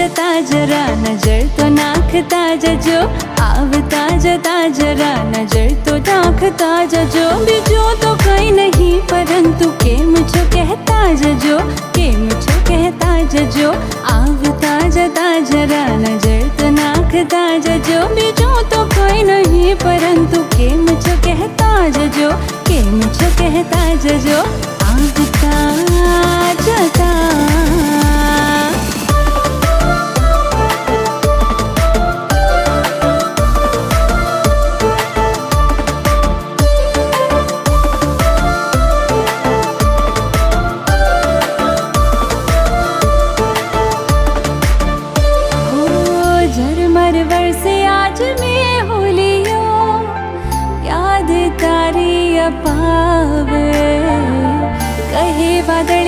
जता जरा नजर तो नाखता जजो, आवता जता जरा नजर तो नाखता जजो। बीजो तो कहीं नहीं परंतु के मुझो कहता जजो, के मुझो कहता जजो। आवता जता जरा नजर तो नाखता जजो। बीजो तो कोई नहीं परंतु के मुझो कहता जजो, के मुझो कहता जजो। आवता जता से आज मैं होलियो याद तारी अपावे, कहे बादल